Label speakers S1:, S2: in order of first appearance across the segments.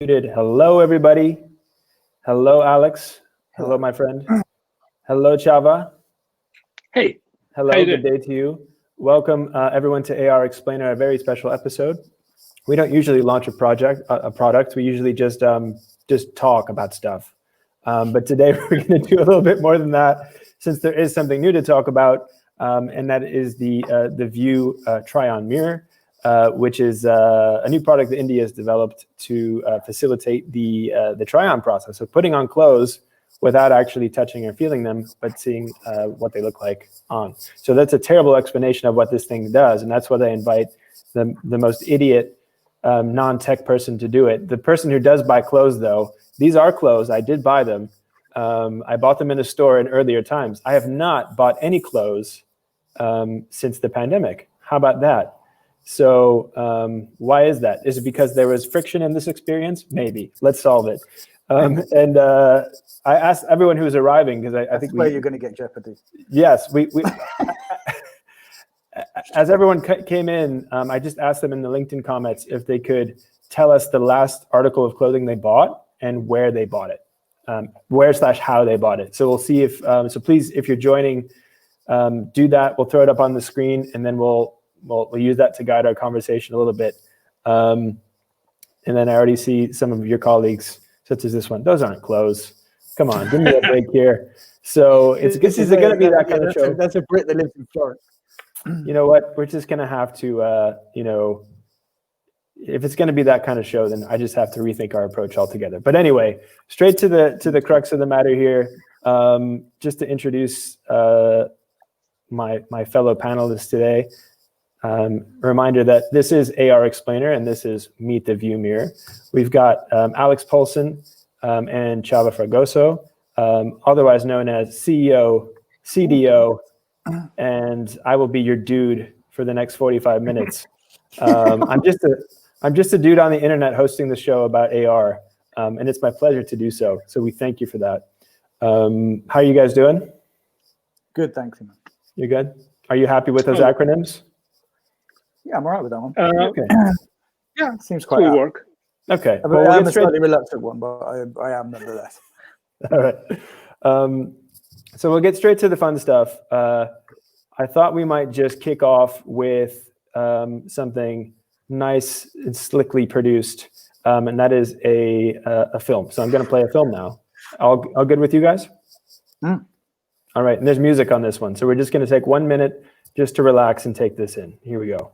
S1: Hello, everybody. Hello, Alex. Hello, my friend. Hello, Xava.
S2: Hey.
S1: Hello, good day to you. Welcome, everyone, to AR Explainer, a very special episode. We don't usually launch a product. We usually just talk about stuff. But today we're going to do a little bit more than that, since there is something new to talk about, and that is the View Try-On Mirror. Which is a new product that INDE has developed to facilitate the try-on process of putting on clothes without actually touching or feeling them, but seeing what they look like on. So that's a terrible explanation of what this thing does, and that's why they invite the most idiot non-tech person to do it. The person who does buy clothes, though, these are clothes. I did buy them. I bought them in a store in earlier times. I have not bought any clothes since the pandemic. How about that? So why is that? Is it because there was friction in this experience? Maybe. Let's solve it. And I asked everyone who was arriving, because I think
S3: where you're going to get Jeopardy.
S1: Yes, we as everyone came in, I just asked them in the LinkedIn comments if they could tell us the last article of clothing they bought and where they bought it, where/how they bought it. So we'll see if so. Please, if you're joining, do that. We'll throw it up on the screen, and then we'll use that to guide our conversation a little bit. And then I already see some of your colleagues, such as this one. Those aren't clothes. Come on, give me a break here. So this is going to be that kind of show.
S3: That's a Brit that lives in Florence.
S1: You know what? We're just going to have to, if it's going to be that kind of show, then I just have to rethink our approach altogether. But anyway, straight to the crux of the matter here. Just to introduce my fellow panelists today. Reminder that this is AR Explainer and this is Meet the View Mirror. We've got Alex Poulson and Xava Fragoso, otherwise known as CEO, CDO, and I will be your dude for the next 45 minutes. I'm just a dude on the internet hosting the show about AR, and it's my pleasure to do so. So we thank you for that. How are you guys doing?
S3: Good, thanks. Man.
S1: You're good? Are you happy with those acronyms?
S3: Yeah, I'm all right with that one.
S1: Okay.
S3: Yeah, seems quite good
S2: work.
S1: Okay.
S3: Well, I'm a slightly reluctant one, but I am nonetheless.
S1: All right. So we'll get straight to the fun stuff. I thought we might just kick off with something nice and slickly produced, and that is a film. So I'm going to play a film now. All good with you guys?
S3: Mm.
S1: All right. And there's music on this one. So we're just going to take 1 minute just to relax and take this in. Here we go.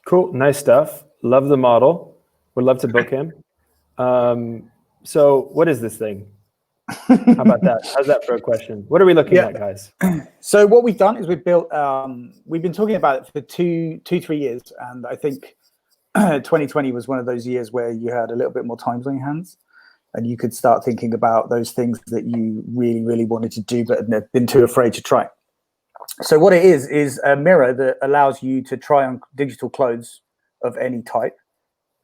S1: Cool, nice stuff. Love the model. Would love to book him. So what is this thing? How about that? How's that for a question? What are we looking at, guys?
S3: So what we've done is we've built, we've been talking about it for 3 years. And I think 2020 was one of those years where you had a little bit more time on your hands and you could start thinking about those things that you really, really wanted to do, but had been too afraid to try. So what it is a mirror that allows you to try on digital clothes of any type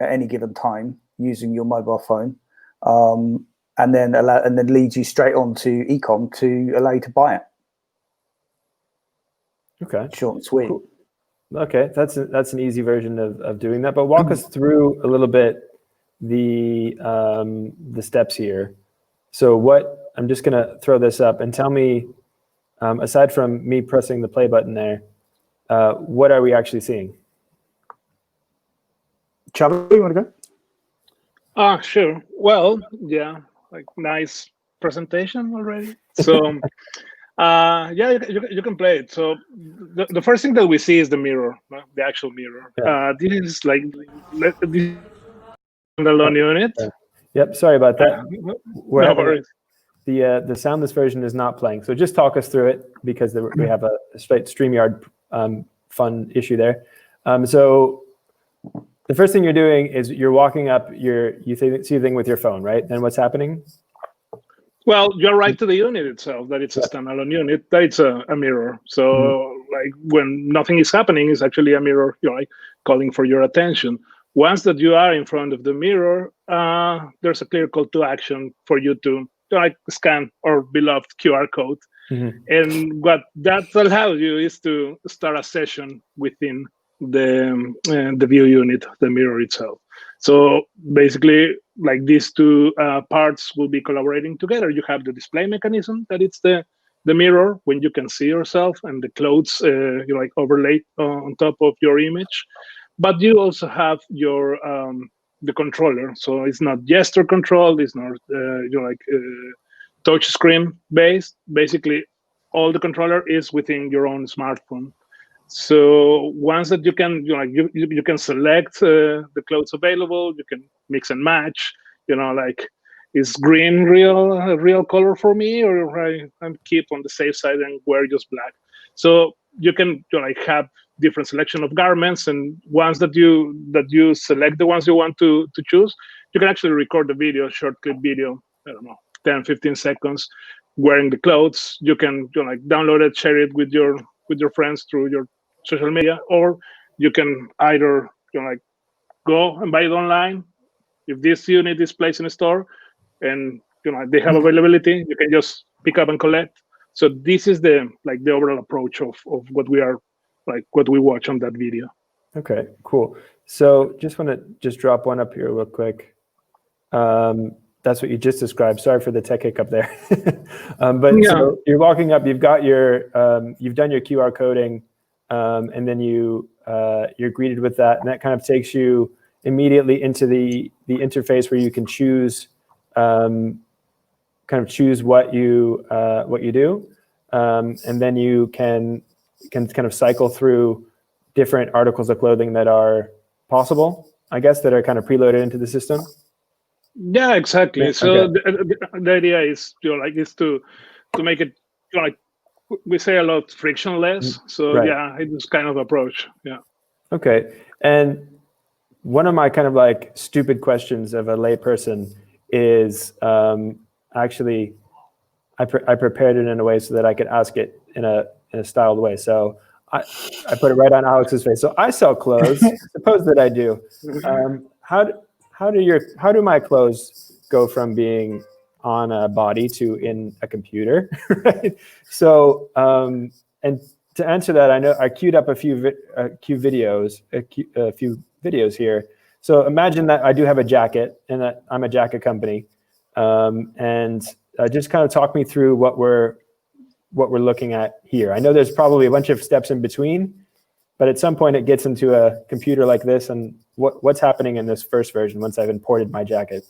S3: at any given time using your mobile phone, and then leads you straight on to e-com to allow you to buy it.
S1: Okay.
S3: Short and sweet.
S1: Cool. Okay, that's an easy version of doing that. But walk us through a little bit the steps here. So I'm just gonna throw this up and tell me. Aside from me pressing the play button there, what are we actually seeing?
S3: Xava, you want to go?
S2: Sure. Well, yeah, like nice presentation already. So, yeah, you can play it. So the first thing that we see is the mirror, the actual mirror.
S1: Yeah.
S2: This is like this standalone unit.
S1: Yep. Sorry about that. We're
S2: No
S1: having
S2: worries.
S1: the soundless version is not playing. So just talk us through it because we have a straight StreamYard fun issue there. So the first thing you're doing is you're walking up. You see the thing with your phone, right? Then what's happening?
S2: Well, you're right to the unit itself, that it's a standalone unit, that it's a mirror. So like when nothing is happening, it's actually a mirror, like calling for your attention. Once that you are in front of the mirror, there's a clear call to action for you to like scan our beloved QR code. And what that allows you is to start a session within the view unit, the mirror itself. So basically, like these two parts will be collaborating together. You have the display mechanism, that it's the mirror when you can see yourself, and the clothes you like overlaid on top of your image. But you also have your the controller. So it's not gesture control. It's not touch screen based. Basically, all the controller is within your own smartphone. So once that you can, you can select the clothes available, you can mix and match. Like, is green real color for me, or I'm keep on the safe side and wear just black? So you can like have different selection of garments, and once that you select the ones you want to choose, you can actually record the video, short clip video. I don't know, 10, 15 seconds, wearing the clothes. You can like download it, share it with your friends through your social media, or you can either like go and buy it online. If this unit is placed in a store and they have availability, you can just pick up and collect. So this is the overall approach of what we are what we watch on that video.
S1: Okay, cool. So just want to drop one up here real quick. That's what you just described. Sorry for the tech hiccup there. But yeah. So you're walking up, you've got your, you've done your QR coding, and then you're greeted with that, and that kind of takes you immediately into the interface where you can choose, kind of choose what you do, and then you can kind of cycle through different articles of clothing that are possible, I guess, that are kind of preloaded into the system.
S2: Yeah, exactly. Yeah, so okay. the idea is is to make it we say a lot frictionless. So right. Yeah, it's kind of approach. Yeah.
S1: Okay. And one of my kind of like stupid questions of a lay person is actually I prepared it in a way so that I could ask it in a styled way. So I put it right on Alex's face. So I sell clothes. Suppose that I do. How do my clothes go from being on a body to in a computer? Right. So and to answer that, I know I queued up a few videos here. So imagine that I do have a jacket, and that I'm a jacket company, and just kind of talk me through what we're looking at here. I know there's probably a bunch of steps in between, but at some point it gets into a computer like this, and what's happening in this first version once I've imported my jacket?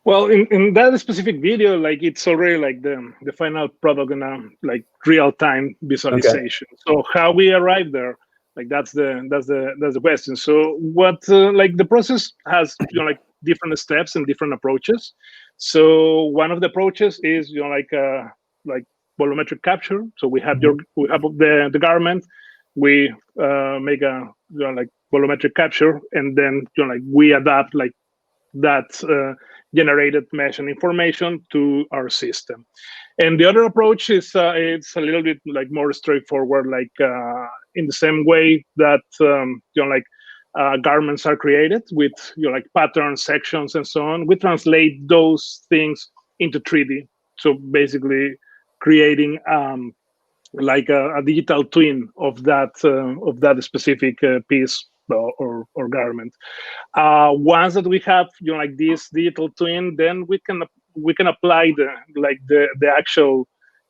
S2: Well, in that specific video, like it's already like the final product in a like real-time visualization. Okay. So how we arrive there, like that's the question. So what like the process has like different steps and different approaches. So one of the approaches is like volumetric capture. So we have the garment, we make a like volumetric capture, and then like we adapt like that generated mesh and information to our system. And the other approach is it's a little bit like more straightforward, like in the same way that garments are created with like patterns, sections, and so on. We translate those things into 3D. So basically, creating like a digital twin of that specific piece or garment. Once that we have like this digital twin, then we can apply the actual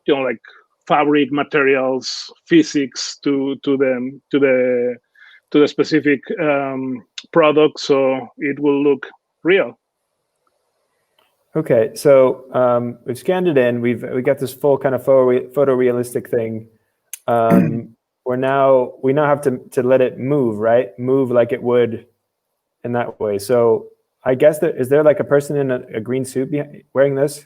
S2: like fabric materials physics to to the specific product, so it will look real.
S1: Okay, so we've scanned it in. We got this full kind of photorealistic thing. We now have to let it move, right? Move like it would in that way. So I guess is there like a person in a green suit wearing this?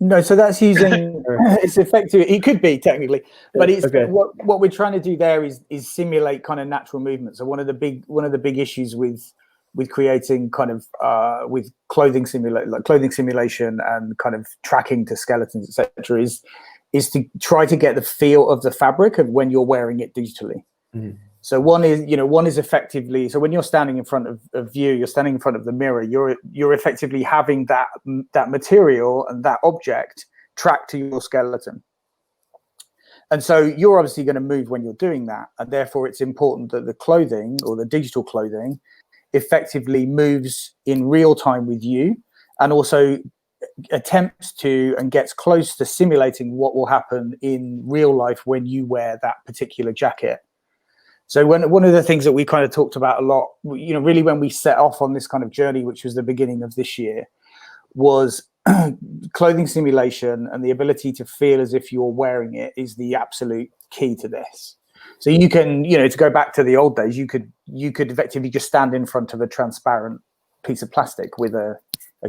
S3: No, so that's using it's effective. It could be technically, but it's
S1: okay.
S3: What we're trying to do there is simulate kind of natural movement. So one of the big issues with creating kind of with clothing simulation and kind of tracking to skeletons, etc., is to try to get the feel of the fabric of when you're wearing it digitally. Mm-hmm. So one is effectively, so when you're standing in front of you, you're standing in front of the mirror, you're effectively having that material and that object tracked to your skeleton. And so you're obviously going to move when you're doing that, and therefore it's important that the clothing or the digital clothing effectively moves in real time with you, and also attempts to and gets close to simulating what will happen in real life when you wear that particular jacket. So one of the things that we kind of talked about a lot, really when we set off on this kind of journey, which was the beginning of this year, was clothing simulation, and the ability to feel as if you're wearing it is the absolute key to this. So you can, to go back to the old days, you could effectively just stand in front of a transparent piece of plastic with a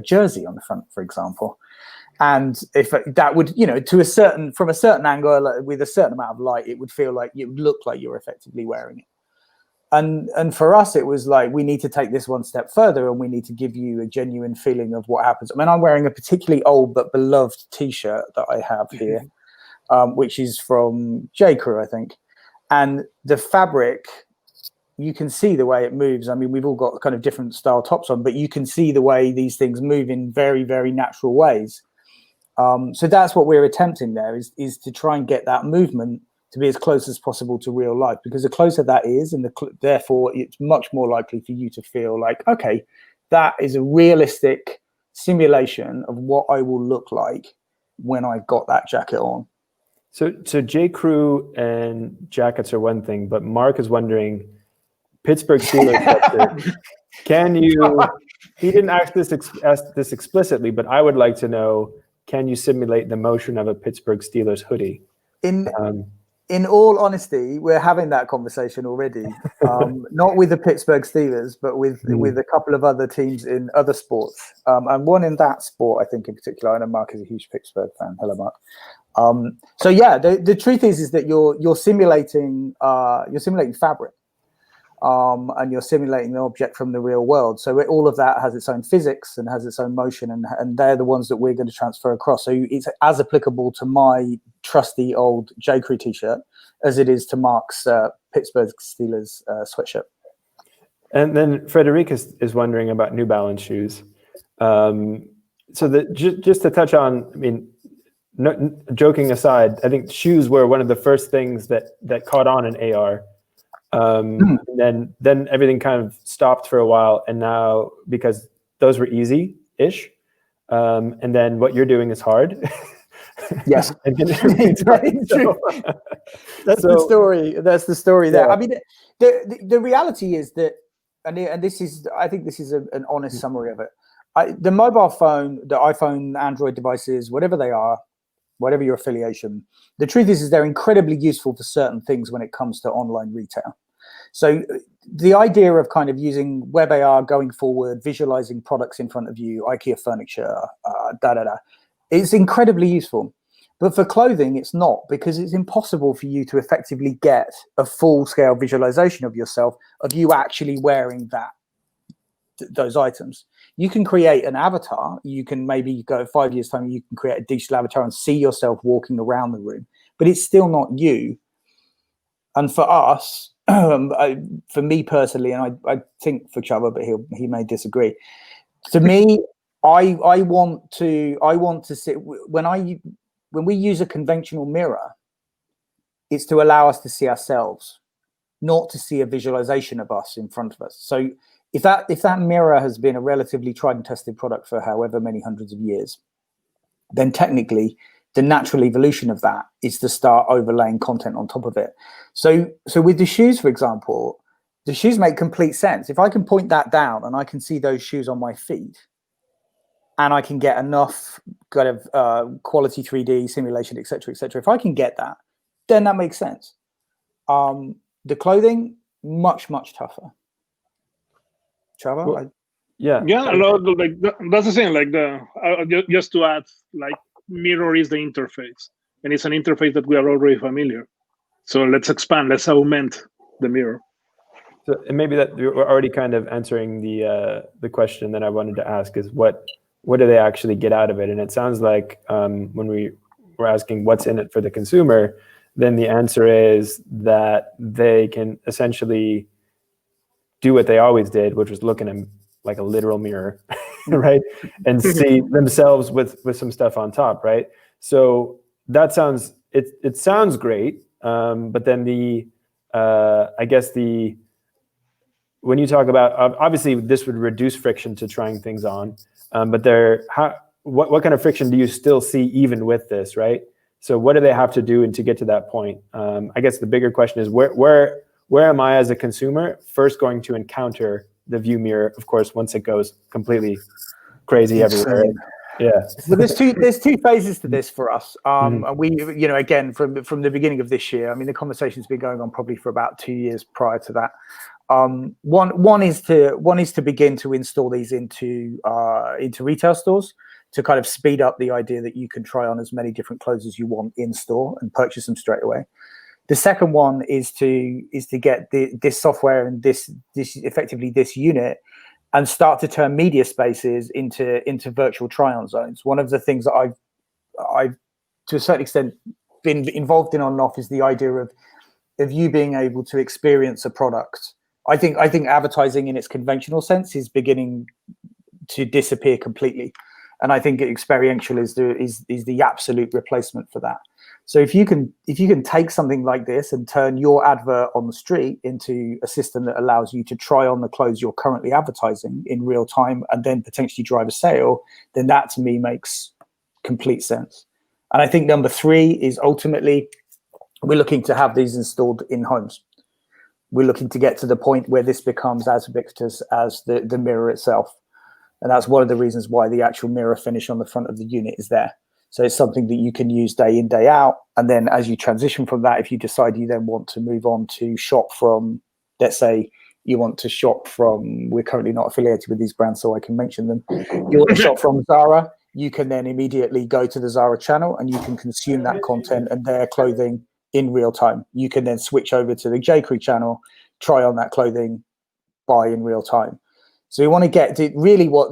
S3: jersey on the front, for example. And if that would, from a certain angle, with a certain amount of light, it would feel like it would look like you're effectively wearing it. And for us, it was like, we need to take this one step further, and we need to give you a genuine feeling of what happens. I mean, I'm wearing a particularly old but beloved T-shirt that I have here, which is from J.Crew, I think. And the fabric, you can see the way it moves. I mean, we've all got kind of different style tops on, but you can see the way these things move in very, very natural ways. So that's what we're attempting there, is to try and get that movement to be as close as possible to real life, because the closer that is, and therefore it's much more likely for you to feel like, okay, that is a realistic simulation of what I will look like when I've got that jacket on.
S1: So J.Crew and jackets are one thing, but Mark is wondering, Pittsburgh Steelers, can you, he didn't ask this explicitly, but I would like to know, can you simulate the motion of a Pittsburgh Steelers hoodie?
S3: In all honesty, we're having that conversation already. Not with the Pittsburgh Steelers, but with a couple of other teams in other sports, and one in that sport, I think in particular. I know Mark is a huge Pittsburgh fan. Hello, Mark. So yeah, the truth is that you're simulating fabric. And you're simulating the object from the real world. So all of that has its own physics and has its own motion, and they're the ones that we're going to transfer across. So it's as applicable to my trusty old J.Crew T-shirt as it is to Mark's Pittsburgh Steelers sweatshirt.
S1: And then Frederic is wondering about New Balance shoes. So just to touch on, I mean, joking aside, I think shoes were one of the first things that caught on in AR. And then everything kind of stopped for a while, and now, because those were easy-ish, and then what you're doing is hard.
S3: Yes. It's very true. That's the story there. Yeah. I mean, the reality is that, and this is, I think this is an honest summary of it. The mobile phone, the iPhone, Android devices, whatever they are, whatever your affiliation, the truth is they're incredibly useful for certain things when it comes to online retail. So the idea of kind of using web AR going forward, visualizing products in front of you, IKEA furniture, it's incredibly useful. But for clothing, it's not, because it's impossible for you to effectively get a full-scale visualization of yourself, of you actually wearing those items. You can create an avatar. You can maybe go 5 years time, you can create a digital avatar and see yourself walking around the room, but it's still not you. And for us, for me personally, and I think for Xava, but he may disagree. To me, I want to sit when we use a conventional mirror, it's to allow us to see ourselves, not to see a visualization of us in front of us. So if that mirror has been a relatively tried and tested product for however many hundreds of years, then technically the natural evolution of that is to start overlaying content on top of it. So with the shoes, for example, The shoes make complete sense. If I can point that down and I can see those shoes on my feet, and I can get enough kind of quality 3D simulation, etc., etc. If I can get that, then that makes sense. The clothing, much tougher. Xava?
S1: Well, yeah,
S2: like that's the thing. Like just to add, like mirror is the interface, and it's an interface that we are already familiar. So let's expand. Let's augment the mirror.
S1: So, and maybe that we're already kind of answering the question that I wanted to ask is what do they actually get out of it? And it sounds like when we were asking what's in it for the consumer, then the answer is that they can essentially do what they always did, which was look in a, like a literal mirror, right? And see themselves with some stuff on top, right? So that sounds, it sounds great. But then I guess when you talk about, obviously this would reduce friction to trying things on, but what kind of friction do you still see even with this, right? So what do they have to do to get to that point? I guess the bigger question is where am I as a consumer first going to encounter the view mirror? Of course, once it goes completely crazy everywhere. Yeah.
S3: Well, there's two phases to this for us. And we, again, from the beginning of this year, I mean, the conversation's been going on probably for about 2 years prior to that. One is to begin to install these into retail stores to kind of speed up the idea that you can try on as many different clothes as you want in store and purchase them straight away. The second one is to get this software and this effectively this unit and start to turn media spaces into virtual try-on zones. One of the things that I've to a certain extent been involved in on and off is the idea of you being able to experience a product. I think advertising in its conventional sense is beginning to disappear completely, and I think experiential is the absolute replacement for that. So if you can take something like this and turn your advert on the street into a system that allows you to try on the clothes you're currently advertising in real time and then potentially drive a sale, then that to me makes complete sense. And I think number 3 is ultimately we're looking to have these installed in homes. We're looking to get to the point where this becomes as ubiquitous as the mirror itself. And that's one of the reasons why the actual mirror finish on the front of the unit is there. So it's something that you can use day in, day out. And then as you transition from that, if you decide you then want to move on to shop from, let's say you want to shop from, we're currently not affiliated with these brands, so I can mention them. You want to shop from Zara, you can then immediately go to the Zara channel and you can consume that content and their clothing in real time. You can then switch over to the J.Crew channel, try on that clothing, buy in real time. So we want to get to really what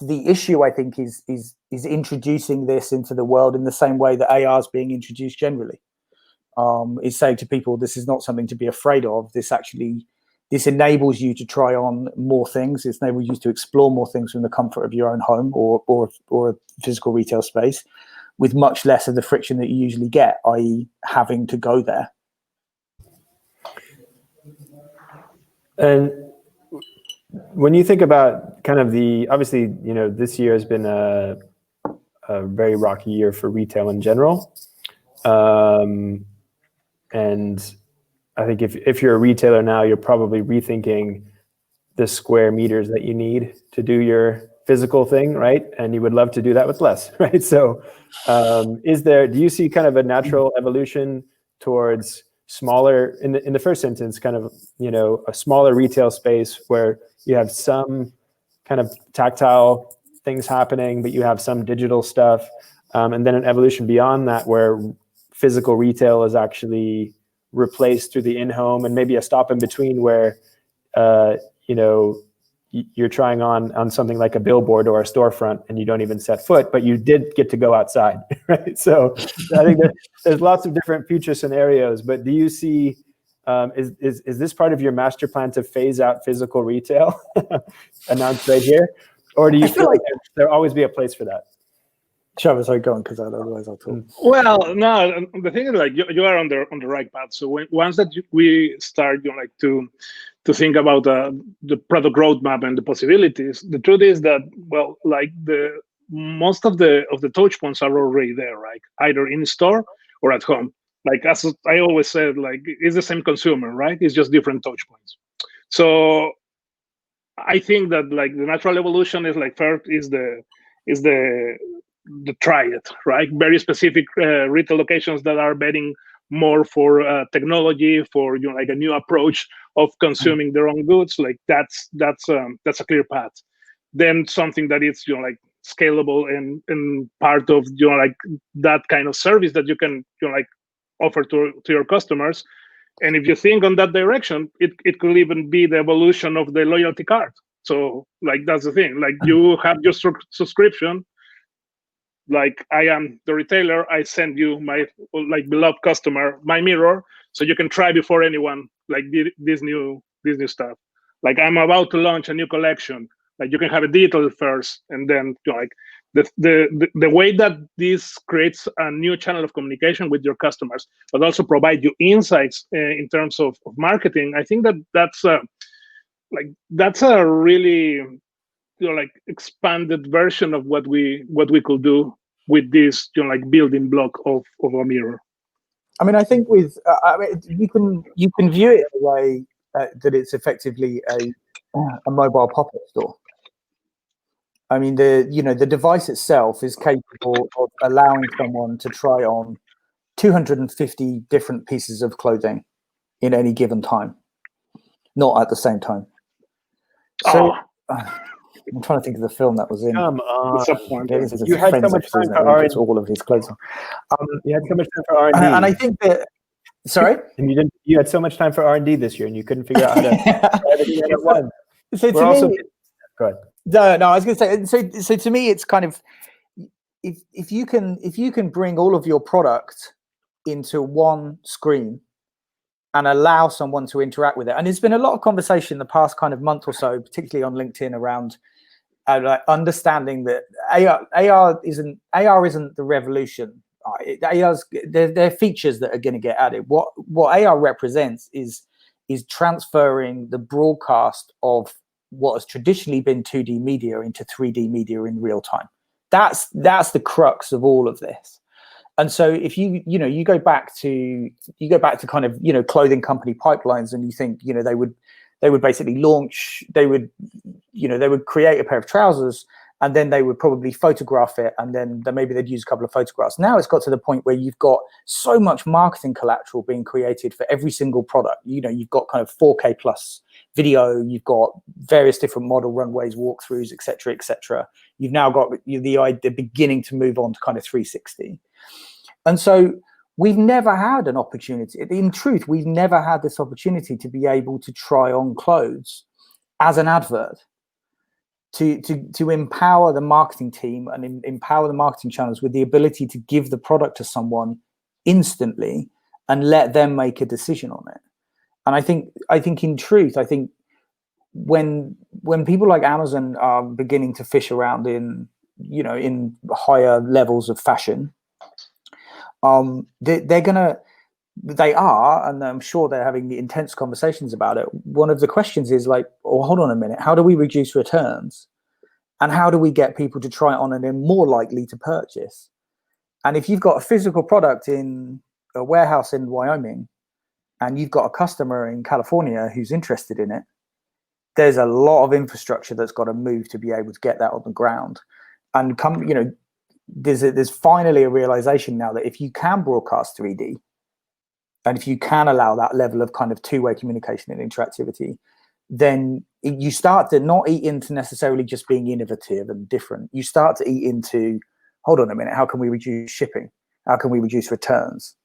S3: the issue I think is introducing this into the world in the same way that AR is being introduced generally. Is saying to people, this is not something to be afraid of. This enables you to try on more things. It enables you to explore more things from the comfort of your own home or a physical retail space with much less of the friction that you usually get, i.e. having to go there.
S1: And when you think about kind of obviously, this year has been a very rocky year for retail in general. And I think if you're a retailer now, you're probably rethinking the square meters that you need to do your physical thing, right? And you would love to do that with less, right? So do you see kind of a natural evolution towards smaller, in the first instance, kind of, a smaller retail space where you have some kind of tactile things happening, but you have some digital stuff, and then an evolution beyond that where physical retail is actually replaced through the in-home, and maybe a stop in between where, you're trying on something like a billboard or a storefront and you don't even set foot, but you did get to go outside, right? So I think there's lots of different future scenarios, but do you see, is this part of your master plan to phase out physical retail announced right here? Or do you feel like there'll always be a place for that?
S3: Xava, sorry, go on, because otherwise I'll talk.
S2: Well, no, the thing is, like, you are on the right path. So once that we start, to think about the product roadmap and the possibilities, the truth is that, well, like most of the touch points are already there, right? Either in store or at home. like as I always said, like it's the same consumer, right? It's just different touch points. So I think that like the natural evolution is like first is the try it, right? Very specific retail locations that are betting more for technology, for like a new approach of consuming their own goods. Like that's a clear path. Then something that is like scalable and part of like that kind of service that you can like offer to your customers. And if you think on that direction, it could even be the evolution of the loyalty card. So like that's the thing. Like you have your subscription. Like I am the retailer, I send you my like beloved customer my mirror, so you can try before anyone like this new stuff. Like I'm about to launch a new collection. Like you can have a digital first, and then like the way that this creates a new channel of communication with your customers, but also provide you insights in terms of marketing. I think that's a really like expanded version of what we could do with this like building block of a mirror.
S3: I mean, I think with you can view it in a way that it's effectively a mobile pop-up store. I mean, the device itself is capable of allowing someone to try on 250 different pieces of clothing in any given time, not at the same time. So I'm trying to think of the film that was in.
S1: Come on.
S3: You
S1: had so much time for R&D.
S3: All of his clothes on.
S1: You had so much time for R&D.
S3: And I think that, sorry?
S1: And you had so much time for R&D this year, and you couldn't figure out how to try everything at once.
S3: So to me,
S1: go ahead.
S3: No, I was going to say. So to me, it's kind of if you can bring all of your product into one screen and allow someone to interact with it. And there's been a lot of conversation the past kind of month or so, particularly on LinkedIn, around like understanding that AR isn't the revolution. There are features that are going to get added. What AR represents is transferring the broadcast of what has traditionally been 2D media into 3D media in real time. That's the crux of all of this. And so if you go back to kind of clothing company pipelines, and you think they would basically launch, they would create a pair of trousers, and then they would probably photograph it, and then maybe they'd use a couple of photographs. Now it's got to the point where you've got so much marketing collateral being created for every single product. You've got kind of 4K plus video, you've got various different model runways, walkthroughs, etc., etc. You've now got the beginning to move on to kind of 360. And so we've never had an opportunity. In truth, we've never had this opportunity to be able to try on clothes as an advert, to empower the marketing team and empower the marketing channels with the ability to give the product to someone instantly and let them make a decision on it. And I think in truth, when people like Amazon are beginning to fish around in higher levels of fashion, they are, and I'm sure they're having the intense conversations about it. One of the questions is like, oh, hold on a minute, how do we reduce returns? And how do we get people to try it on and they're more likely to purchase? And if you've got a physical product in a warehouse in Wyoming, and you've got a customer in California who's interested in it, there's a lot of infrastructure that's got to move to be able to get that on the ground. And there's finally a realization now that if you can broadcast 3D, and if you can allow that level of kind of two-way communication and interactivity, then you start to not eat into necessarily just being innovative and different. You start to eat into, hold on a minute, how can we reduce shipping? How can we reduce returns?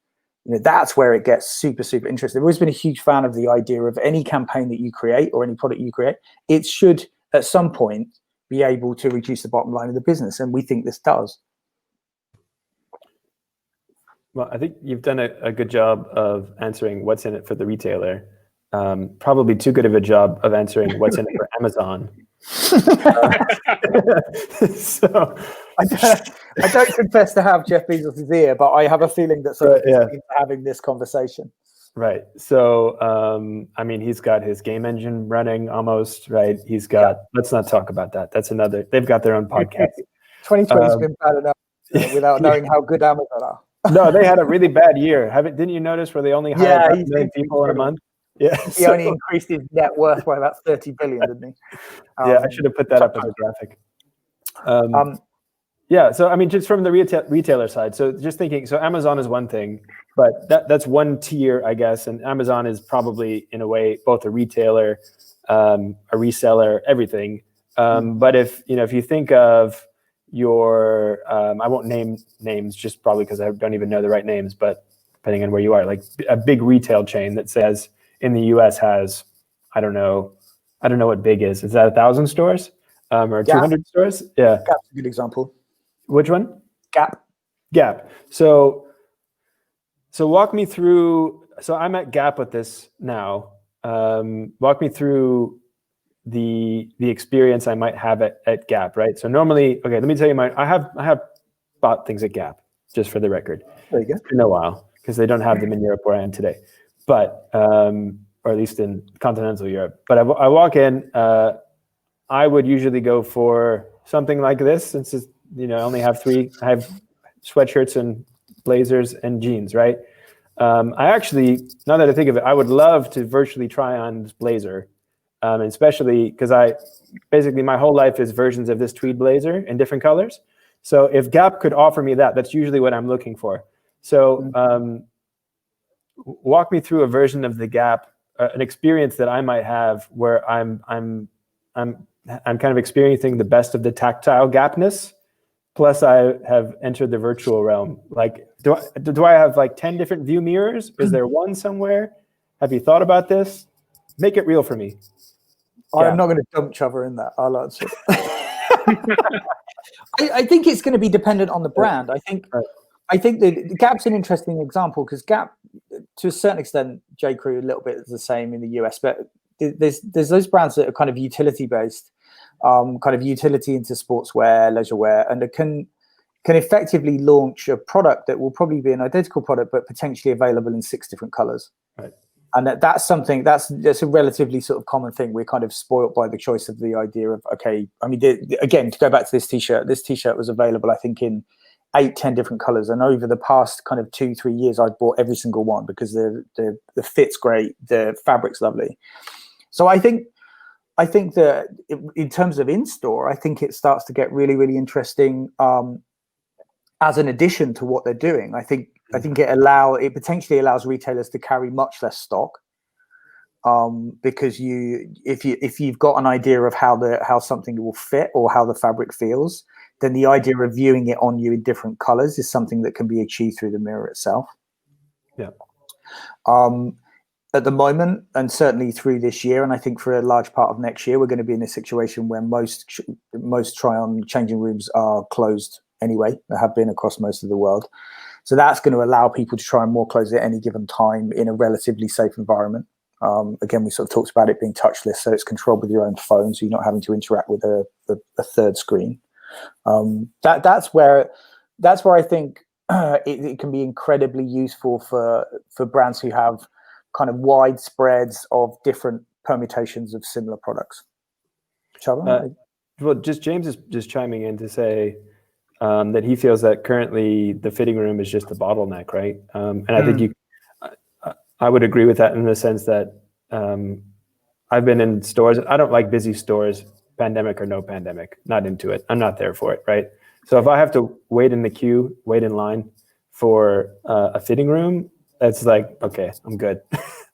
S3: That's where it gets super, super interesting. I've always been a huge fan of the idea of any campaign that you create or any product you create, it should at some point be able to reduce the bottom line of the business. And we think this does.
S1: Well, I think you've done a good job of answering what's in it for the retailer. Probably too good of a job of answering what's in it for Amazon. So
S3: I don't confess to have Jeff Bezos' ear, but I have a feeling that someone's having this conversation.
S1: Right. So, I mean, he's got his game engine running almost, right? He's got, let's not talk about that. That's another, they've got their own podcast.
S3: 2020 has been bad enough without knowing how good Amazon are.
S1: No, they had a really bad year. Didn't you notice where they only hired about 1 million people in a month? Yeah.
S3: He only increased his net worth by about 30 billion, didn't he?
S1: Yeah, I should have put that up as a graphic. Yeah, so I mean, just from the retailer side. So just thinking, so Amazon is one thing, but that's one tier, I guess. And Amazon is probably, in a way, both a retailer, a reseller, everything. But if you think of your, I won't name names just probably because I don't even know the right names, but depending on where you are, like a big retail chain that says in the US has, I don't know what big is. Is that 1,000 stores or 200 stores? Yeah.
S3: Gap's a good example.
S1: Which one?
S3: Gap.
S1: So walk me through. So I'm at Gap with this now. Walk me through the experience I might have at Gap, right? So normally, okay, let me tell you I have bought things at Gap, just for the record.
S3: There you go.
S1: It's been a while because they don't have them in Europe where I am today, but or at least in continental Europe. But I walk in. I would usually go for something like this, since it's, I only have three. I have sweatshirts and blazers and jeans, right? I actually, now that I think of it, I would love to virtually try on this blazer, especially because basically my whole life is versions of this tweed blazer in different colors. So if Gap could offer me that, that's usually what I'm looking for. So walk me through a version of the Gap, an experience that I might have where I'm kind of experiencing the best of the tactile Gapness. Plus, I have entered the virtual realm. Like, do I have like 10 different view mirrors? Is there one somewhere? Have you thought about this? Make it real for me.
S3: I'm not going to dump Xava in that. I'll answer. I think it's going to be dependent on the brand. I think the Gap's an interesting example because Gap, to a certain extent, J. Crew a little bit is the same in the US, but there's those brands that are kind of utility based. Kind of utility into sportswear, leisure wear, and it can effectively launch a product that will probably be an identical product, but potentially available in 6 different colors.
S1: Right.
S3: And that's something that's a relatively sort of common thing. We're kind of spoilt by the choice of the idea of, okay, I mean, again, to go back to this t-shirt was available, I think, in 8-10 different colors. And over the past kind of 2-3 years, I've bought every single one because the fit's great, the fabric's lovely. So I think that in terms of in-store, I think it starts to get really, really interesting as an addition to what they're doing. I think it potentially allows retailers to carry much less stock because if you've got an idea of how something will fit or how the fabric feels, then the idea of viewing it on you in different colors is something that can be achieved through the mirror itself. Yeah. At the moment, and certainly through this year, and I think for a large part of next year, we're going to be in a situation where most try-on changing rooms are closed anyway. They have been across most of the world. So that's going to allow people to try on more clothes at any given time in a relatively safe environment. Again, we sort of talked about it being touchless, so it's controlled with your own phone, so you're not having to interact with a third screen. That's where I think it can be incredibly useful for brands who have kind of wide spreads of different permutations of similar products.
S1: Well, James is just chiming in to say that he feels that currently the fitting room is just a bottleneck, right? And I think I would agree with that in the sense that I've been in stores. I don't like busy stores, pandemic or no pandemic. Not into it. I'm not there for it, right? So if I have to wait in the queue, wait in line for a fitting room, it's like, okay, I'm good.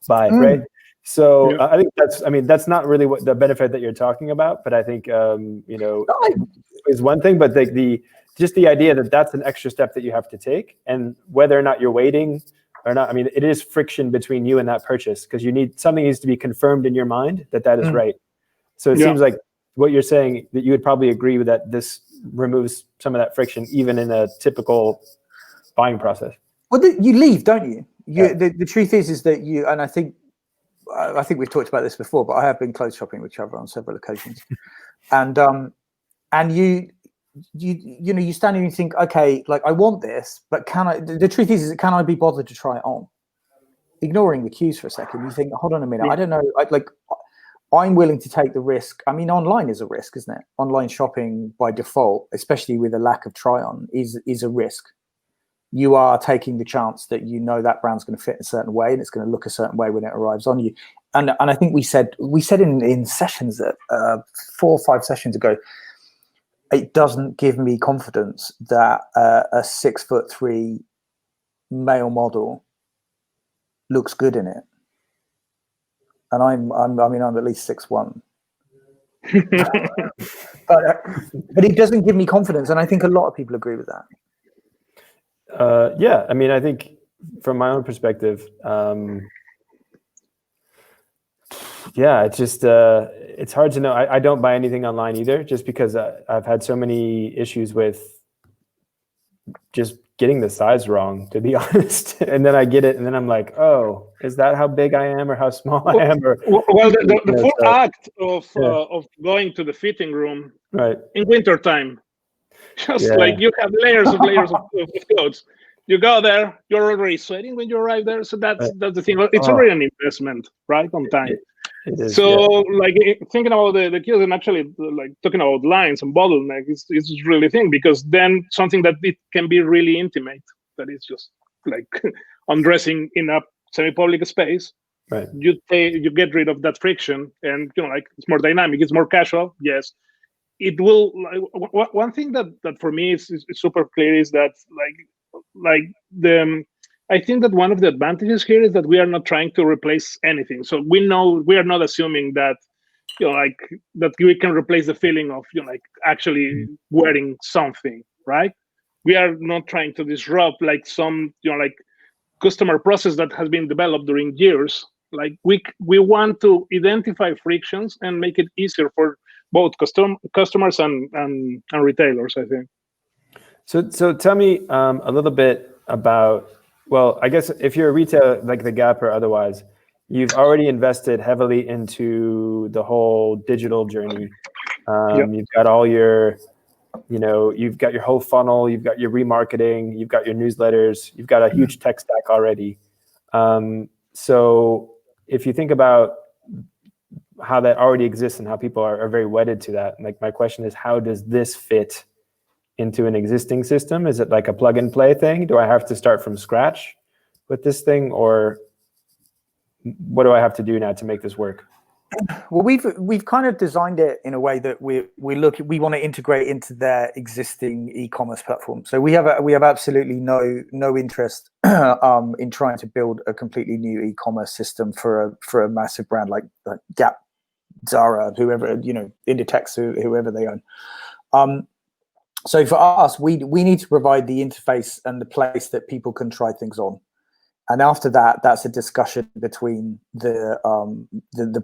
S1: Bye, right? So I think that's not really what the benefit that you're talking about, but I think is one thing, but just the idea that that's an extra step that you have to take, and whether or not you're waiting or not, I mean, it is friction between you and that purchase because something needs to be confirmed in your mind that is right. So it seems like what you're saying that you would probably agree with that this removes some of that friction even in a typical buying process.
S3: Well, you leave, don't you? The truth is that you, and I think we've talked about this before, but I have been clothes shopping with Xava on several occasions, and you stand there and you think, okay, like I want this, but can I? The truth is can I be bothered to try it on? Ignoring the queues for a second, you think, hold on a minute, I don't know, I'm willing to take the risk. I mean, online is a risk, isn't it? Online shopping by default, especially with a lack of try on, is a risk. you are taking the chance that that brand's going to fit a certain way and it's going to look a certain way when it arrives on you. And I think we said in sessions that 4 or 5 sessions ago, it doesn't give me confidence that a 6'3" male model looks good in it. And I'm at least 6'1". but it doesn't give me confidence, and I think a lot of people agree with that.
S1: Yeah, I mean, I think from my own perspective, yeah, it's just it's hard to know. I don't buy anything online either, just because I've had so many issues with just getting the size wrong, to be honest. And then I get it, and then I'm like, oh, is that how big I am or how small I am? Or
S2: well, the full act of going to the fitting room in wintertime, just like you have layers of clothes. You go there, you're already sweating when you arrive there. So that's the thing. It's already an investment, right, on time.
S1: It is,
S2: so like thinking about the kills and actually like talking about lines and bottleneck is really a thing, because then something that it can be really intimate, that is just like undressing in a semi-public space.
S1: Right.
S2: You get rid of that friction, and like it's more dynamic, it's more casual. Yes, it will. Like, one thing that for me is super clear is that I think that one of the advantages here is that we are not trying to replace anything. So we know we are not assuming that that we can replace the feeling of like actually wearing something, right? We are not trying to disrupt like some like customer process that has been developed during years. Like we want to identify frictions and make it easier for both customers and retailers, I think.
S1: So tell me a little bit about, well, I guess if you're a retailer like the Gap or otherwise, you've already invested heavily into the whole digital journey. You've got all your, you've got your whole funnel, you've got your remarketing, you've got your newsletters, you've got a huge tech stack already. So if you think about how that already exists and how people are very wedded to that, like my question is, how does this fit into an existing system? Is it like a plug and play thing? Do I have to start from scratch with this thing, or what do I have to do now to make this work?
S3: Well, we've kind of designed it in a way that we want to integrate into their existing e-commerce platform. So we have absolutely no interest in trying to build a completely new e-commerce system for a massive brand like Gap, Zara, whoever, Inditex, whoever they own. So for us, we need to provide the interface and the place that people can try things on. And after that, that's a discussion between the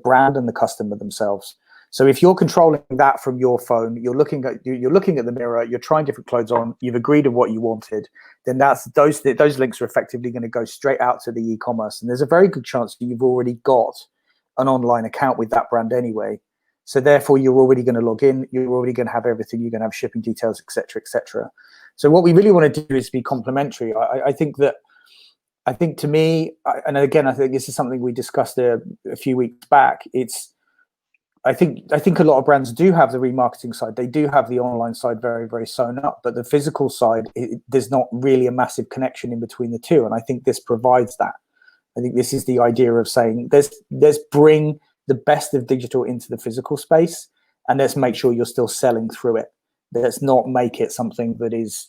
S3: brand and the customer themselves. So if you're controlling that from your phone, you're looking at the mirror, you're trying different clothes on, you've agreed on what you wanted, then those links are effectively going to go straight out to the e-commerce. And there's a very good chance that you've already got an online account with that brand anyway. So therefore, you're already going to log in, you're already going to have everything, you're going to have shipping details, et cetera, et cetera. So what we really want to do is be complementary. I think to me, and again, I think this is something we discussed a few weeks back. I think a lot of brands do have the remarketing side. They do have the online side very, very sewn up, but the physical side, there's not really a massive connection in between the two. And I think this provides that. I think this is the idea of saying, let's bring the best of digital into the physical space, and let's make sure you're still selling through it. Let's not make it something that is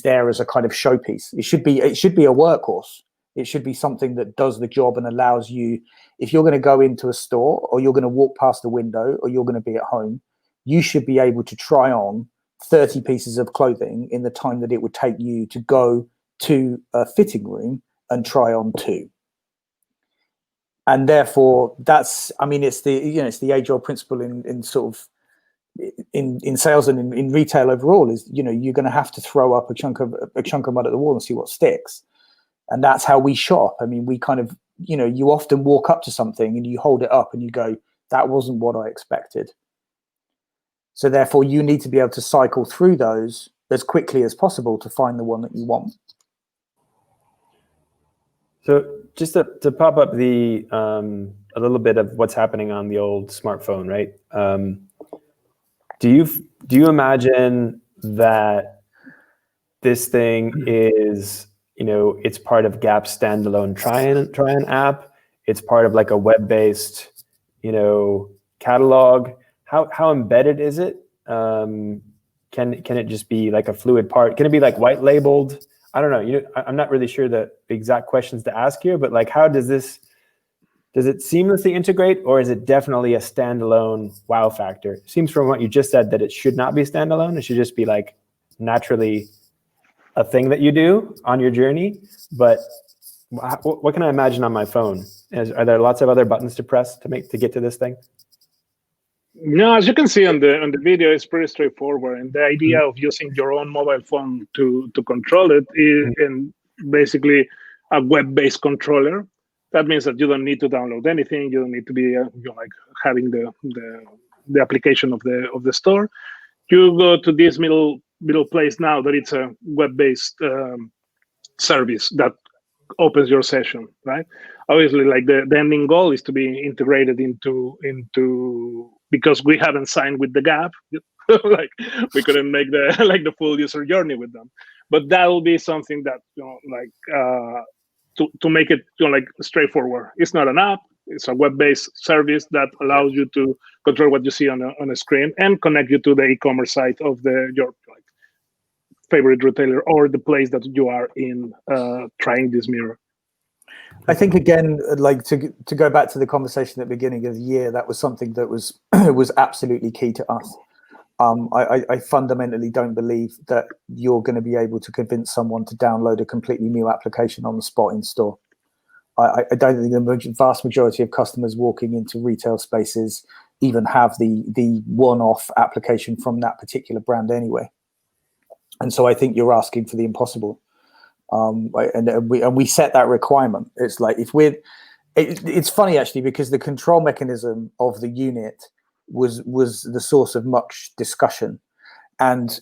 S3: there as a kind of showpiece. It should be a workhorse. It should be something that does the job and allows you, if you're going to go into a store or you're going to walk past a window or you're going to be at home, you should be able to try on 30 pieces of clothing in the time that it would take you to go to a fitting room and try on 2. And therefore, it's the age-old principle in sort of in sales and in retail overall is, you're going to have to throw up a chunk of mud at the wall and see what sticks. And that's how we shop. I mean, we kind of, you often walk up to something and you hold it up and you go, that wasn't what I expected. So therefore, you need to be able to cycle through those as quickly as possible to find the one that you want. So
S1: just to pop up a little bit of what's happening on the old smartphone, right? Do you imagine that this thing is it's part of Gap's standalone Tryon app. It's part of like a web-based, catalog. How embedded is it? Can it just be like a fluid part? Can it be like white labeled? I don't know. I'm not really sure the exact questions to ask here, but like, how does it seamlessly integrate, or is it definitely a standalone wow factor? It seems from what you just said that it should not be standalone. It should just be like naturally a thing that you do on your journey. But what can I imagine on my phone? Are there lots of other buttons to press to get to this thing?
S2: No, as you can see on the video, it's pretty straightforward. And the idea of using your own mobile phone to control it is in basically a web-based controller. That means that you don't need to download anything. You don't need to be having the application of the store. You go to this middle place now that it's a web-based service that opens your session, right? Obviously, like the ending goal is to be integrated into because we haven't signed with the Gap, like we couldn't make the full user journey with them. But that will be something that to make it straightforward. It's not an app. It's a web-based service that allows you to control what you see on a screen and connect you to the e-commerce site of your favorite retailer or the place that you are in trying this mirror.
S3: I think, again, like to go back to the conversation at the beginning of the year, that was something that was was absolutely key to us. I fundamentally don't believe that you're going to be able to convince someone to download a completely new application on the spot in store. I don't think the vast majority of customers walking into retail spaces even have the one-off application from that particular brand anyway. And so I think you're asking for the impossible. And we set that requirement. It's like it's funny actually, because the control mechanism of the unit was the source of much discussion. And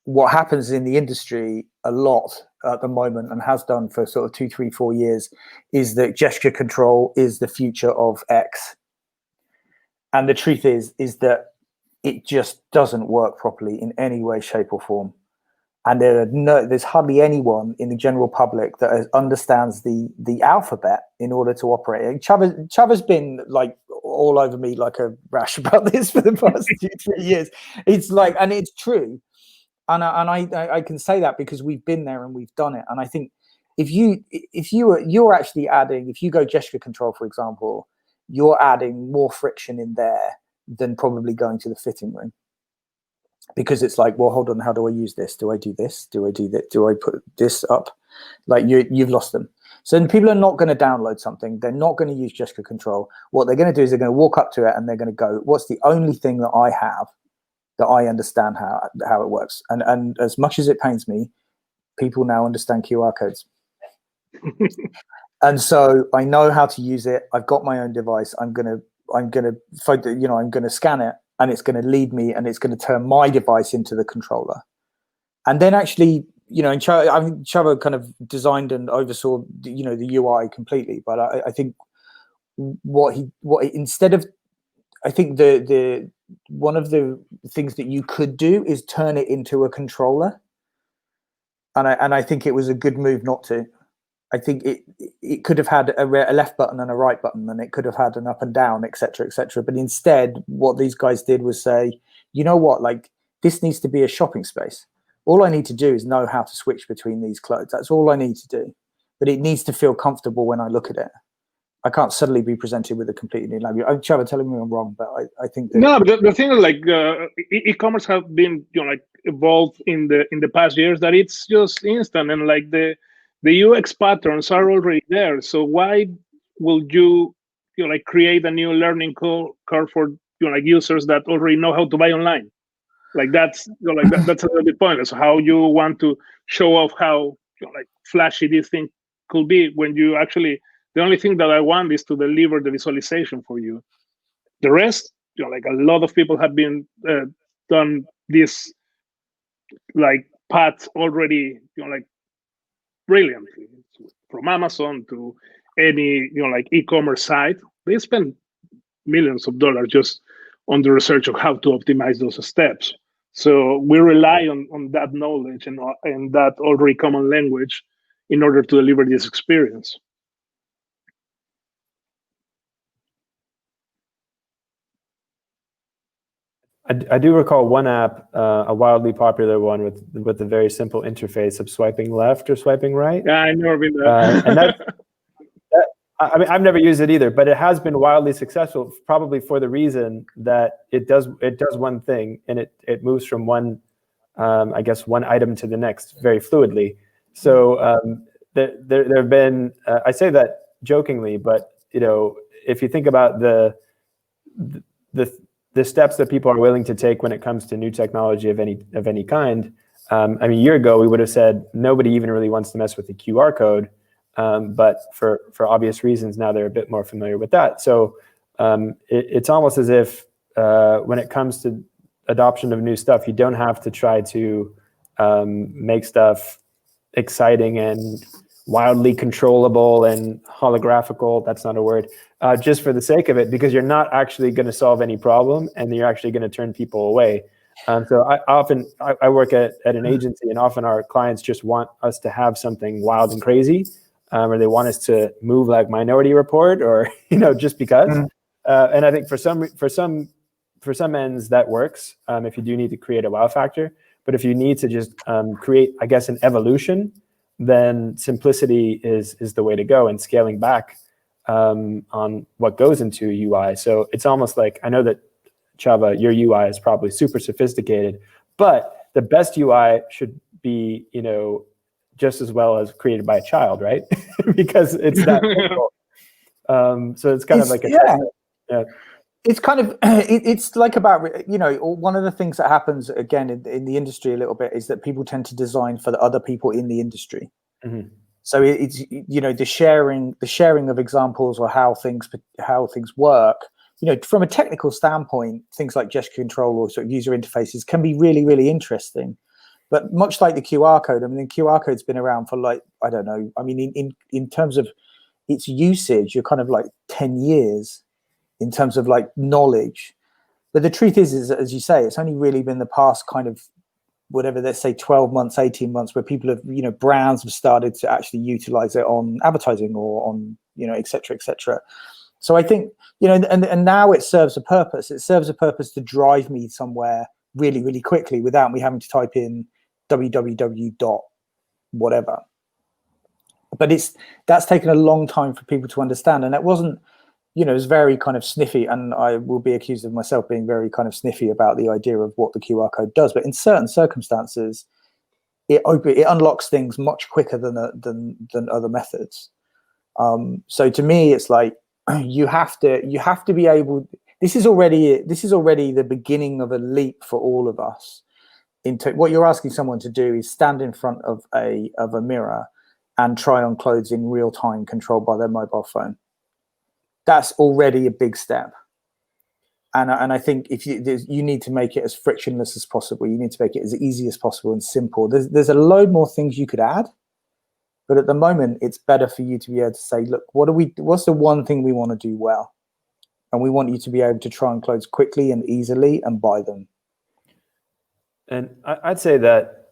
S3: what happens in the industry a lot at the moment, and has done for sort of 2, 3, 4 years, is that gesture control is the future of X. And the truth is that it just doesn't work properly in any way, shape, or form. And there's hardly anyone in the general public that understands the alphabet in order to operate. Xava's been like all over me like a rash about this for the past 2, 3 years. It's like, and it's true, and I can say that because we've been there and we've done it. And I think if you're actually adding, if you go gesture control, for example, you're adding more friction in there than probably going to the fitting room. Because it's like, well, hold on, how do I use this? Do I do this? Do I do that? Do I put this up? Like you've lost them. So people are not going to download something. They're not going to use gesture control. What they're going to do is they're going to walk up to it and they're going to go, what's the only thing that I have that I understand how it works? And as much as it pains me, people now understand QR codes. And so I know how to use it. I've got my own device. I'm going to scan it. And it's going to lead me, and it's going to turn my device into the controller. And then actually, Xava kind of designed and oversaw, the UI completely. But I think instead of, I think the one of the things that you could do is turn it into a controller. And I think it was a good move not to. I think it could have had a left button and a right button, and it could have had an up and down, et cetera, et cetera. But instead, what these guys did was say, you know what, like this needs to be a shopping space. All I need to do is know how to switch between these clothes. That's all I need to do. But it needs to feel comfortable when I look at it. I can't suddenly be presented with a completely new language. I'm telling me I'm wrong, but I think that
S2: no. But the thing is, like e-commerce have been evolved in the past years, that it's just instant, and like the UX patterns are already there. So why will you create a new learning curve for users that already know how to buy online? Like that's that's a little bit pointless. How you want to show off how flashy this thing could be when you actually, the only thing that I want is to deliver the visualization for you. The rest, a lot of people have been done this path already, brilliantly, from Amazon to any e-commerce site. They spend millions of dollars just on the research of how to optimize those steps. So we rely on that knowledge and that already common language in order to deliver this experience.
S1: I do recall one app, a wildly popular one with a very simple interface of swiping left or swiping right.
S2: Yeah, I've never been there.
S1: And I mean, I've never used it either, but it has been wildly successful, probably for the reason that it does one thing, and it moves from one, I guess, one item to the next very fluidly. So there have been, I say that jokingly, but if you think about the steps that people are willing to take when it comes to new technology of any kind, I mean, a year ago we would have said nobody even really wants to mess with the QR code. But for obvious reasons, now they're a bit more familiar with that. So it's almost as if when it comes to adoption of new stuff, you don't have to try to make stuff exciting and wildly controllable and holographical, that's not a word, just for the sake of it, because you're not actually going to solve any problem, and you're actually going to turn people away. So I work at an agency, and often our clients just want us to have something wild and crazy. Or they want us to move like Minority Report, or just because. And I think for some ends that works. If you do need to create a wow factor, but if you need to just create, I guess, an evolution, then simplicity is the way to go, and scaling back on what goes into UI. So it's almost like, I know that Xava, your UI is probably super sophisticated, but the best UI should be just as well as created by a child, right? Because it's that simple. So it's kind of like a
S3: It's kind of it's like about one of the things that happens again in the industry a little bit is that people tend to design for the other people in the industry.
S1: Mm-hmm.
S3: So it's the sharing of examples or how things work. From a technical standpoint, things like gesture control or sort of user interfaces can be really, really interesting. But much like the QR code, I mean, the QR code's been around for I don't know. I mean, in terms of its usage, you're kind of 10 years in terms of knowledge. But the truth is, as you say, it's only really been the past kind of whatever, let's say 12 months, 18 months, where people have, brands have started to actually utilize it on advertising or on, et cetera, et cetera. So I think, and now it serves a purpose. It serves a purpose to drive me somewhere really, really quickly without me having to type in www. whatever. But that's taken a long time for people to understand, and it wasn't, it was very kind of sniffy, and I will be accused of myself being very kind of sniffy about the idea of what the QR code does. But in certain circumstances, it unlocks things much quicker than other methods. So to me, it's like you have to be able. This is already the beginning of a leap for all of us. Into what you're asking someone to do is stand in front of a mirror and try on clothes in real time, controlled by their mobile phone. That's already a big step. And I think if you need to make it as frictionless as possible, you need to make it as easy as possible and simple. There's a load more things you could add, but at the moment, it's better for you to be able to say, look, what's the one thing we want to do well? And we want you to be able to try on clothes quickly and easily and buy them.
S1: And I'd say that,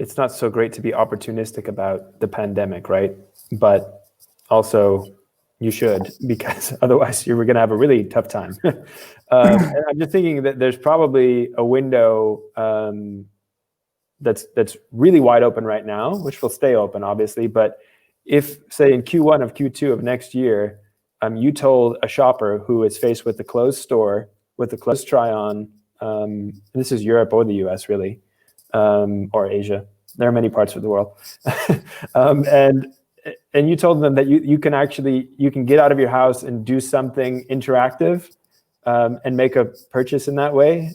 S1: it's not so great to be opportunistic about the pandemic, right? But also you should, because otherwise you were going to have a really tough time. And I'm just thinking that there's probably a window that's really wide open right now, which will stay open, obviously. But if, say, in Q1 of Q2 of next year, you told a shopper who is faced with a closed store, with a closed try-on, this is Europe or the US, really, or Asia. There are many parts of the world. And you told them that you can get out of your house and do something interactive and make a purchase in that way,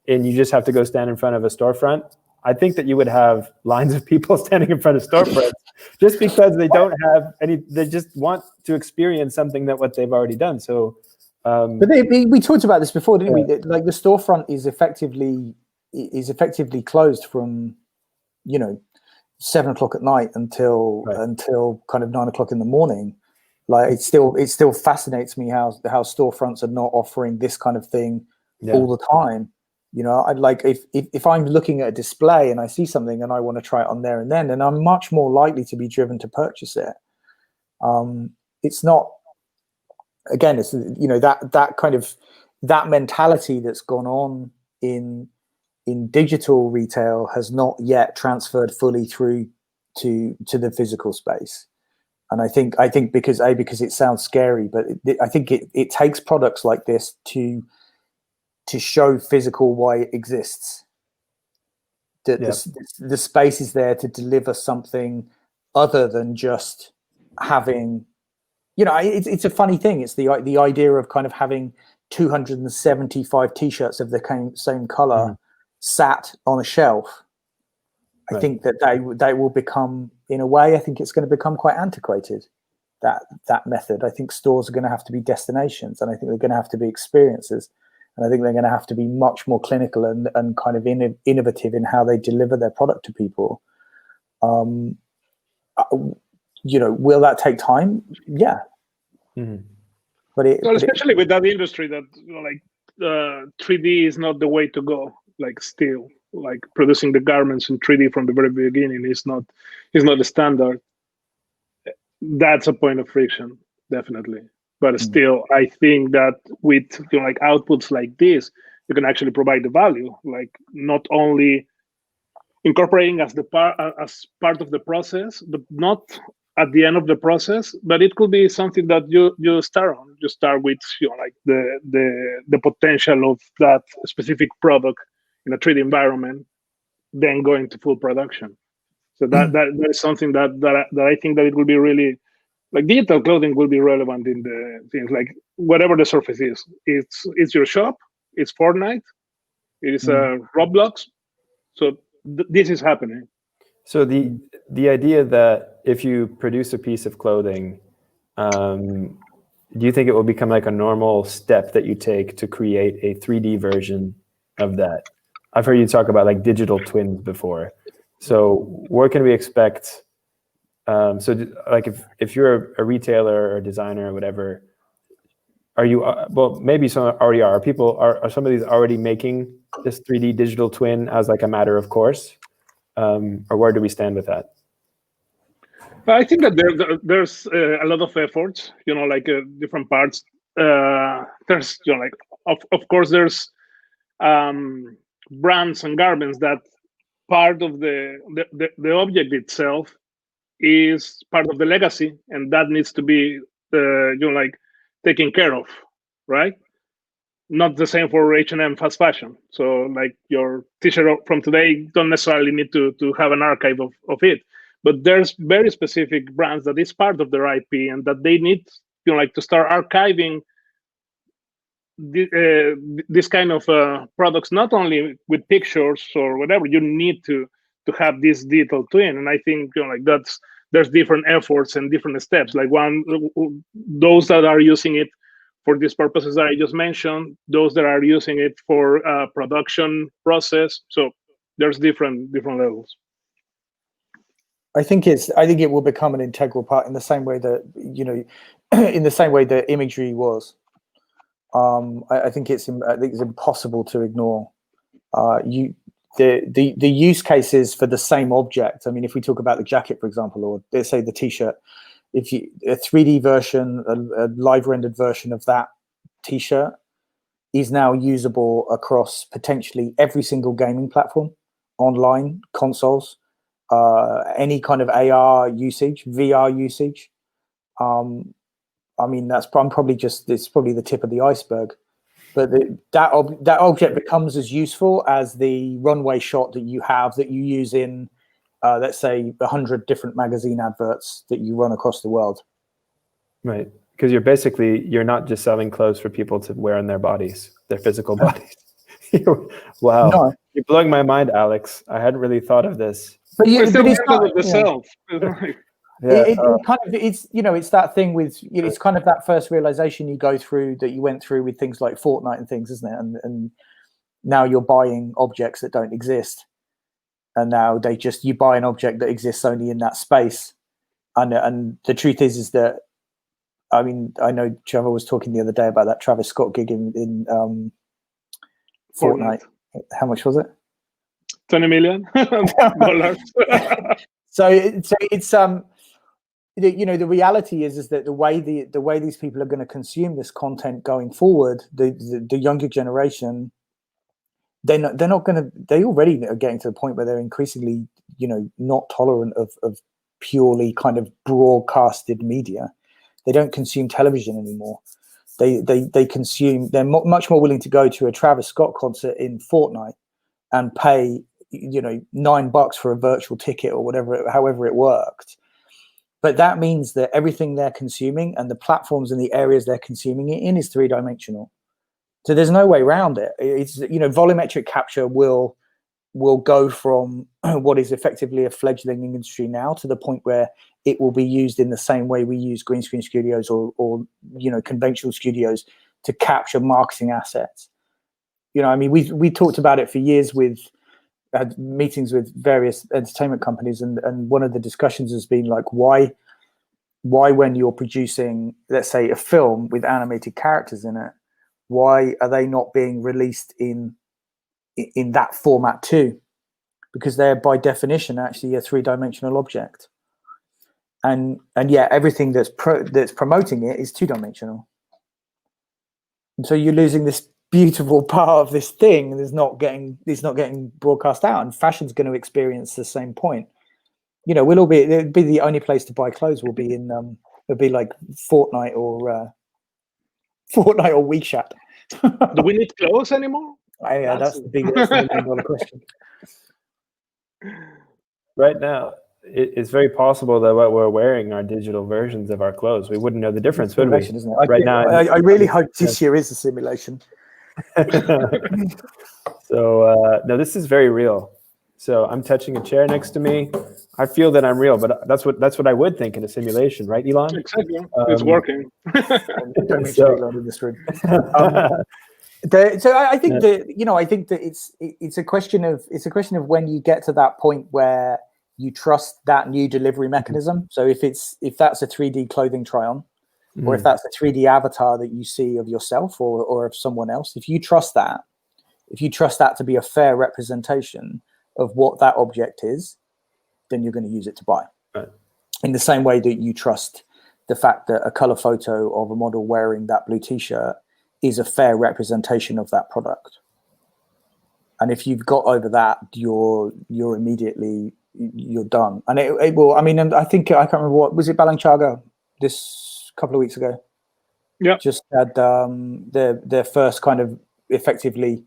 S1: and you just have to go stand in front of a storefront. I think that you would have lines of people standing in front of storefronts just because they don't have any, they just want to experience something that what they've already done. So
S3: but we talked about this before, didn't we? Like the storefront is effectively closed from 7 o'clock at night until kind of 9 o'clock in the morning. Like it still fascinates me how storefronts are not offering this kind of thing all the time. You know, I'd like if I'm looking at a display and I see something and I want to try it on there and then I'm much more likely to be driven to purchase it. It's not, again, it's, you know, that kind of, that mentality that's gone on in digital retail has not yet transferred fully through to the physical space. And I think because it sounds scary, but I think it takes products like this to show physical why it exists. That the space is there to deliver something other than just having, you know, it's a funny thing. It's the idea of kind of having 275 T-shirts of the same color sat on a shelf. I think that they will become, in a way, I think it's going to become quite antiquated, that method. I think stores are going to have to be destinations, and I think they're going to have to be experiences, and I think they're going to have to be much more clinical and kind of innovative in how they deliver their product to people. You know, will that take time? Yeah. But
S2: especially with that industry that, you know, like 3D is not the way to go. Like still, like producing the garments in 3D from the very beginning is not the standard. That's a point of friction, definitely. But still, I think that with, you know, like outputs like this, you can actually provide the value. Like not only incorporating as part of the process, but not at the end of the process. But it could be something that you start on. You start with, you know, like the potential of that specific product in a 3D environment, then going to full production. So that is something that I think that it will be really, like, digital clothing will be relevant in the things, like whatever the surface is. It's your shop, it's Fortnite, it is Roblox. So this is happening.
S1: So the idea that if you produce a piece of clothing, do you think it will become like a normal step that you take to create a 3D version of that? I've heard you talk about like digital twins before. So where can we expect? So like if you're a retailer or a designer or whatever, are you, well, maybe some already are. Are some of these already making this 3D digital twin as like a matter of course? Or where do we stand with that?
S2: I think that there's a lot of efforts, you know, like different parts. There's, you know, like of course there's brands and garments that part of the object itself is part of the legacy, and that needs to be you know, like taken care of, right? Not the same for H&M fast fashion. So like your t-shirt from today don't necessarily need to have an archive of it, but there's very specific brands that is part of their IP and that they need, you know, like to start archiving this kind of products, not only with pictures or whatever. You need to have this digital twin, and I think, you know, like there's different efforts and different steps. Like those that are using it for these purposes that I just mentioned, those that are using it for production process. So there's different levels.
S3: I think it will become an integral part in the same way that, you know, in the same way that imagery was. I think it's impossible to ignore. The use cases for the same object. I mean, if we talk about the jacket, for example, or let's say the T-shirt, if you a 3D version, a live rendered version of that T-shirt is now usable across potentially every single gaming platform, online consoles, any kind of AR usage, VR usage. I mean, it's probably the tip of the iceberg, but that object becomes as useful as the runway shot that you use in, let's say, 100 different magazine adverts that you run across the world.
S1: Right, because you're not just selling clothes for people to wear on their bodies, their physical bodies. Wow, no. You're blowing my mind, Alex. I hadn't really thought of this.
S2: But it's not the self.
S3: It's you know, it's that thing with, you know, it's kind of that first realization you go through that you went through with things like Fortnite and things, isn't it? And now you're buying objects that don't exist, and now you buy an object that exists only in that space. And the truth is that, I mean, I know Trevor was talking the other day about that Travis Scott gig in Fortnite. How much was it?
S2: $20 million.
S3: So it's the reality is that the way these people are going to consume this content going forward, the younger generation, they already are getting to the point where they're increasingly not tolerant of purely kind of broadcasted media. They don't consume television anymore. They consume. They're much more willing to go to a Travis Scott concert in Fortnite and pay $9 for a virtual ticket or whatever, however it worked. But that means that everything they're consuming and the platforms and the areas they're consuming it in is 3-dimensional. So there's no way around it. It's volumetric capture will go from what is effectively a fledgling industry now to the point where it will be used in the same way we use green screen studios or conventional studios to capture marketing assets. We talked about it for years had meetings with various entertainment companies, and one of the discussions has been like, why when you're producing, let's say, a film with animated characters in it, why are they not being released in that format too? Because they're by definition actually a 3-dimensional object, and yeah, everything that's promoting it is 2-dimensional. And so you're losing this beautiful part of this thing, and it's not getting broadcast out. And fashion's going to experience the same point. It'll be the only place to buy clothes will be in it'll be like Fortnite or WeChat.
S2: Do we need clothes anymore?
S3: That's the big $1 question.
S1: Right now, it's very possible that what we're wearing are digital versions of our clothes. We wouldn't know the difference, would we?
S3: Isn't it? I really hope this year is a simulation.
S1: So no, this is very real. So I'm touching a chair next to me. I feel that I'm real, but that's what I would think in a simulation, right, Elon?
S2: Exactly. It's working.
S3: Don't make sure Elon in this room. So I think that it's a question of when you get to that point where you trust that new delivery mechanism. So if that's a 3D clothing try-on, or if that's a 3D avatar that you see of yourself or of someone else, if you trust that to be a fair representation of what that object is, then you're going to use it to buy.
S1: Right.
S3: In the same way that you trust the fact that a color photo of a model wearing that blue t-shirt is a fair representation of that product. And if you've got over that, you're immediately done. And it will. I mean, and I think I can't remember what was it. Balenciaga this couple of weeks ago.
S2: Yeah.
S3: Just had their first kind of effectively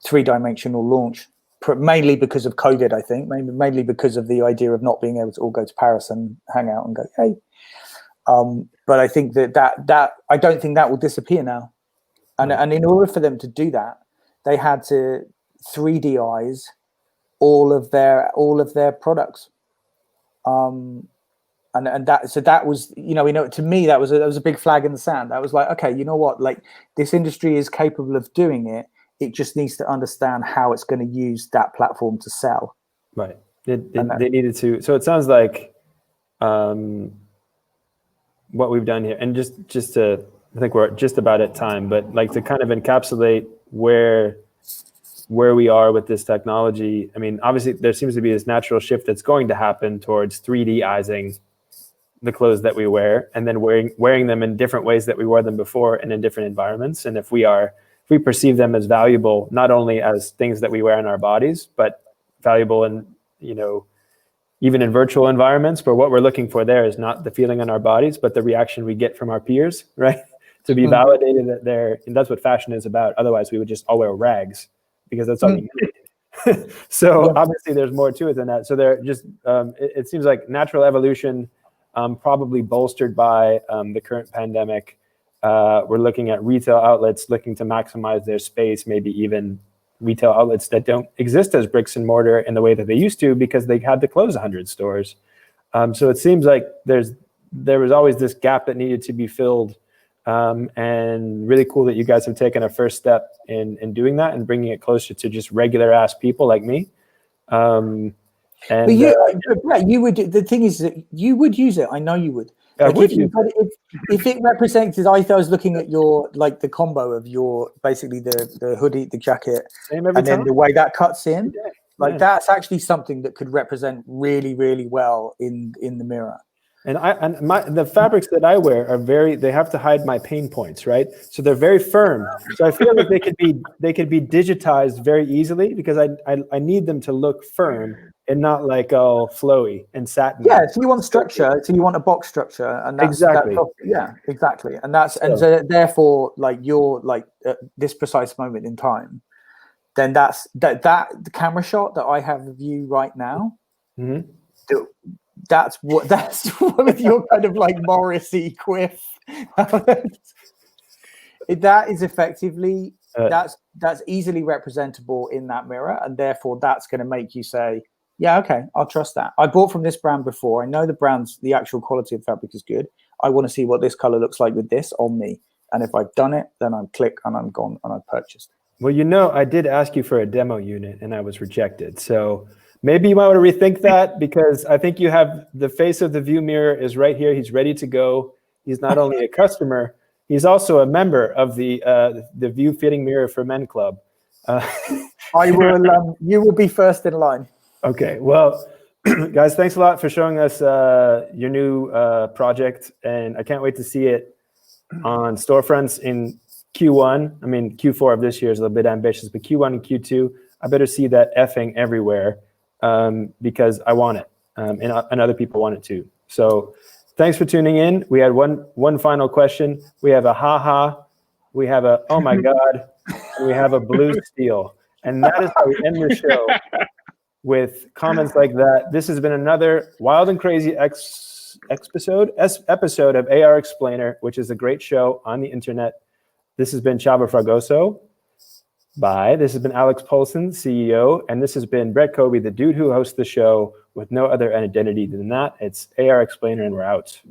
S3: 3-dimensional launch, mainly because of COVID. I think mainly because of the idea of not being able to all go to Paris and hang out and go, hey. But I think that I don't think that will disappear now. And in order for them to do that, they had to 3Dize all of their products. And that was, to me, that was a big flag in the sand. That was like, okay, you know what? Like, this industry is capable of doing it. It just needs to understand how it's going to use that platform to sell.
S1: Right. They needed to. So it sounds like what we've done here, and just to, I think we're just about at time, but like to kind of encapsulate where we are with this technology. I mean, obviously there seems to be this natural shift that's going to happen towards 3Diizing the clothes that we wear, and then wearing them in different ways that we wore them before and in different environments. And if we perceive them as valuable, not only as things that we wear in our bodies, but valuable in, even in virtual environments, where what we're looking for there is not the feeling on our bodies, but the reaction we get from our peers, right? To be validated that and that's what fashion is about. Otherwise, we would just all wear rags because that's all we need. So obviously there's more to it than that. So there just, it seems like natural evolution, probably bolstered by the current pandemic. We're looking at retail outlets looking to maximize their space, maybe even retail outlets that don't exist as bricks and mortar in the way that they used to because they had to close 100 stores. So it seems like there was always this gap that needed to be filled. And really cool that you guys have taken a first step in doing that and bringing it closer to just regular ass people like me. And
S3: But Brett, you would. The thing is that you would use it. I know you would.
S1: I would use
S3: If it represented, I was looking at your like the combo of your basically the hoodie, the jacket,
S1: Same every
S3: and then
S1: time.
S3: the way that cuts in, like
S1: Yeah.
S3: that's actually something that could represent really, really well in the mirror.
S1: And the fabrics that I wear are they have to hide my pain points, right? So they're very firm. So I feel like they could be digitized very easily because I need them to look firm and not like flowy and satin.
S3: Yeah, so you want structure, so you want a box structure, and that's
S1: Exactly.
S3: exactly. And so therefore, like you're like at this precise moment in time, then that's the camera shot that I have of you right now.
S1: Mm-hmm.
S3: That's one of your kind of like Morrissey quiff. That is effectively that's easily representable in that mirror, and therefore that's going to make you say, yeah, okay, I'll trust that. I bought from this brand before. I know the actual quality of fabric is good. I want to see what this color looks like with this on me. And if I've done it, then I'm click and I'm gone and I've purchased.
S1: Well, I did ask you for a demo unit and I was rejected. So maybe you might want to rethink that because I think you have the face of the view mirror is right here. He's ready to go. He's not only a customer, he's also a member of the View Fitting Mirror for Men Club.
S3: I will. You will be first in line.
S1: Okay, well, guys, thanks a lot for showing us your new project, and I can't wait to see it on storefronts in Q1. I mean, Q4 of this year is a little bit ambitious, but Q1 and Q2, I better see that effing everywhere because I want it, and other people want it too. So thanks for tuning in. We had one final question. We have a ha-ha, we have a oh my God, and we have a blue steel. And that is how we end the show. With comments like that. This has been another wild and crazy episode of AR Explainer, which is a great show on the internet. This has been Xava Fragoso. Bye. This has been Alex Poulson, CEO, and this has been Brett Kobe, the dude who hosts the show with no other identity than that. It's AR Explainer, and we're out.